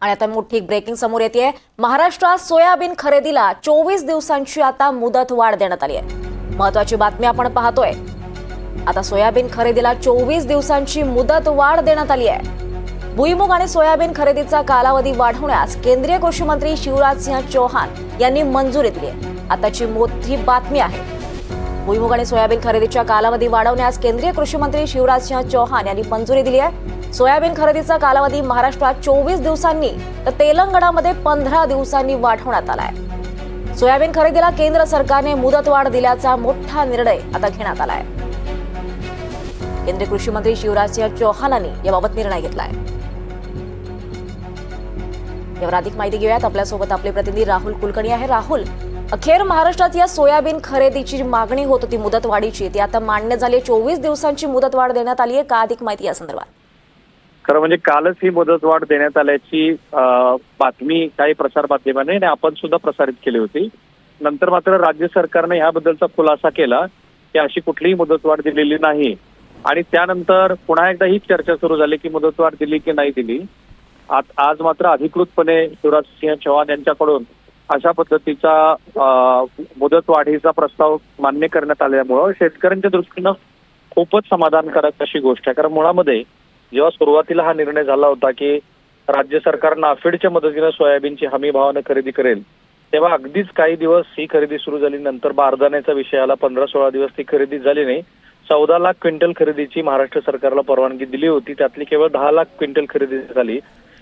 आणि आता मोठी ब्रेकिंग समोर येते। महाराष्ट्रात सोयाबीन खरेदीला 24 दिवसांची आता मुदत वाढ देण्यात आली आहे। महत्त्वाची बातमी आपण पाहतोय। आता सोयाबीन खरेदीला 24 दिवसांची मुदत वाढ देण्यात आली आहे। भुईमुग आणि सोयाबीन खरेदीचा कालावधी वाढवण्यास केंद्रीय कृषी मंत्री शिवराज सिंह चौहान यांनी मंजुरी दिली आहे। आताची मोठी बातमी आहे। भुईमुग आणि सोयाबीन खरेदीचा कालावधी वाढवण्यास केंद्रीय कृषी मंत्री शिवराज सिंह चौहान यांनी मंजुरी दिली आहे। सोयाबीन खरेदीचा कालावधी महाराष्ट्रात 24 दिवसांनी तर तेलंगणामध्ये 15 दिवसांनी वाढवण्यात आला आहे। सोयाबीन खरेदीला केंद्र सरकारने मुदतवाढ दिल्याचा मोठा निर्णय आता घेण्यात आला आहे। केंद्रीय कृषी मंत्री शिवराज सिंह चौहानांनी याबाबत निर्णय घेतला आहे। यावर अधिक माहिती घेऊयात। आपल्यासोबत आपले प्रतिनिधी राहुल कुलकर्णी आहे। राहुल, अखेर महाराष्ट्रात या सोयाबीन खरेदीची मागणी होत होती मुदतवाढीची, ती आता मान्य झाली। 24 दिवसांची मुदतवाढ देण्यात आली आहे। का अधिक माहिती या संदर्भात? खरं म्हणजे कालच ही मुदतवाढ देण्यात आल्याची बातमी काही प्रसार माध्यमांनी आणि आपण सुद्धा प्रसारित केली होती। नंतर मात्र राज्य सरकारने याबद्दलचा खुलासा केला की अशी कुठलीही मुदतवाढ दिलेली नाही आणि त्यानंतर पुन्हा एकदा ही चर्चा सुरू झाली की मुदतवाढ दिली की नाही दिली। आज मात्र अधिकृतपणे शिवराज सिंह चौहान यांच्याकडून अशा पद्धतीचा मुदतवाढीचा प्रस्ताव मान्य करण्यात आल्यामुळे शेतकऱ्यांच्या दृष्टीनं खूपच समाधानकारक अशी गोष्ट आहे। कारण मुळामध्ये जेव्हा सुरुवातीला हा निर्णय झाला होता की राज्य सरकार नाफेडच्या मदतीने सोयाबीनची हमी भावाने खरेदी करेल, तेव्हा अगदीच काही दिवस ही खरेदी सुरू झाली। नंतर बारदाण्याचा विषय आला, 15-16 दिवस ती खरेदी झाली नाही। 14 लाख क्विंटल खरेदीची महाराष्ट्र सरकारला परवानगी दिली होती, त्यातली केवळ 10 लाख क्विंटल खरेदी झाली।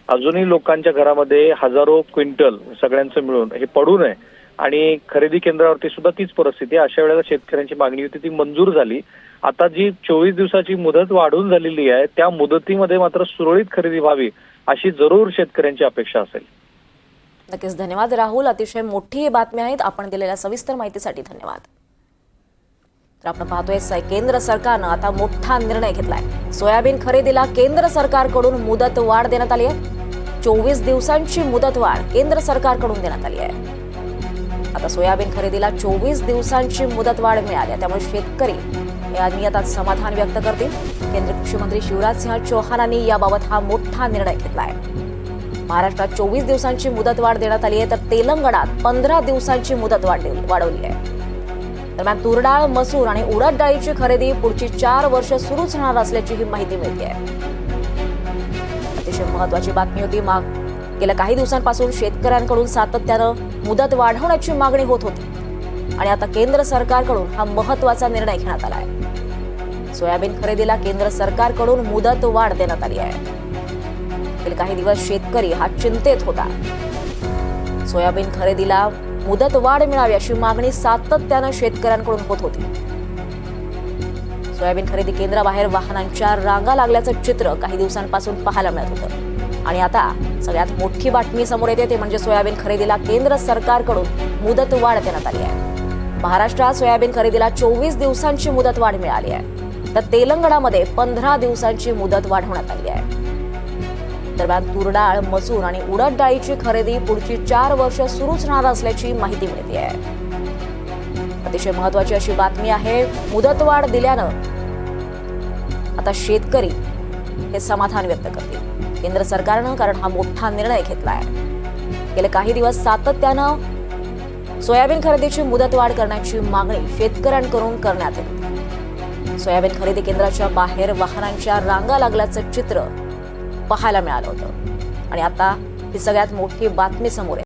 अजूनही लोकांच्या घरामध्ये हजारो क्विंटल सगळ्यांचं मिळून हे पडून आहे आणि खरेदी केंद्रावरती सुद्धा तीच परिस्थिती आहे। अशा वेळेला शेतकऱ्यांची मागणी होती, ती मंजूर झाली। आता जी 24 दिवसाची मुदत वाढून झालेली आहे, त्या मुदतीमध्ये मात्र सुरळीत खरेदी व्हावी अशी जरूर शेतकऱ्यांची अपेक्षा असेल। नक्कीच, धन्यवाद राहुल। अतिशय मोठी बातमी आहेत। आपण दिलेल्या सविस्तर माहितीसाठी धन्यवाद। तर आपण पाहतोय केंद्र सरकारनं आता मोठा निर्णय घेतलाय। सोयाबीन खरेदीला केंद्र सरकारकडून मुदत वाढ देण्यात आली आहे। 24 दिवसांची मुदत वाढ केंद्र सरकारकडून देण्यात आली आहे। आता सोयाबीन खरेदीला 24 दिवसांची मुदत वाढ मिळाली, त्यामुळे शेतकरी यांनी आता समाधान व्यक्त करतील। केंद्रीय कृषी मंत्री शिवराज सिंह चौहानांनी याबाबत हा मोठा निर्णय घेतला आहे। महाराष्ट्रात 24 दिवसांची मुदतवाढ देण्यात आली आहे, तर तेलंगणात 15 दिवसांची मुदत वाढवली आहे। दरम्यान तूर डाळ, मसूर आणि उडद डाळीची खरेदी पुढची 4 वर्ष सुरूच राहणार असल्याची ही माहिती मिळते आहे। अतिशय महत्त्वाची बातमी होती। गेल्या काही दिवसांपासून शेतकऱ्यांकडून सातत्यानं मुदत वाढवण्याची मागणी होत होती आणि आता केंद्र सरकारकडून हा महत्त्वाचा निर्णय घेण्यात आला आहे। सोयाबीन खरेदीला केंद्र सरकारकडून मुदत वाढ देण्यात आली आहे। गेले काही दिवस शेतकरी हा चिंतेत होता। सोयाबीन खरेदीला मुदत वाढ मिळावी अशी मागणी सातत्यानं शेतकऱ्यांकडून होत होती। सोयाबीन खरेदी केंद्राबाहेर वाहनांच्या रांगा लागल्याचं चित्र काही दिवसांपासून पाहायला मिळत होतं आणि आता सगळ्यात मोठी बातमी समोर येते, ते म्हणजे सोयाबीन खरेदीला केंद्र सरकारकडून मुदत वाढ देण्यात आली आहे। महाराष्ट्रात सोयाबीन खरेदीला 24 दिवसांची मुदत वाढ मिळाली आहे, तर तेलंगणामध्ये 15 दिवसांची मुदत वाढवण्यात आली आहे। दरम्यान तूर डाळ, मसूर आणि उडद डाळीची खरेदी पुढची 4 वर्ष सुरूच राहणार असल्याची माहिती मिळते आहे। अतिशय महत्त्वाची अशी बातमी आहे। मुदतवाढ दिल्यानं आता शेतकरी हे समाधान व्यक्त करतील केंद्र सरकारनं, कारण हा मोठा निर्णय घेतला आहे। गेले काही दिवस सातत्यानं सोयाबीन खरेदीची मुदतवाढ करण्याची मागणी शेतकऱ्यांकडून करण्यात येते। सोयाबीन खरेदी केंद्राच्या बाहेर वाहनांच्या रांगा लागल्याचं चित्र पाहायला मिळालं होतं आणि आता ही सगळ्यात मोठी बातमी समोर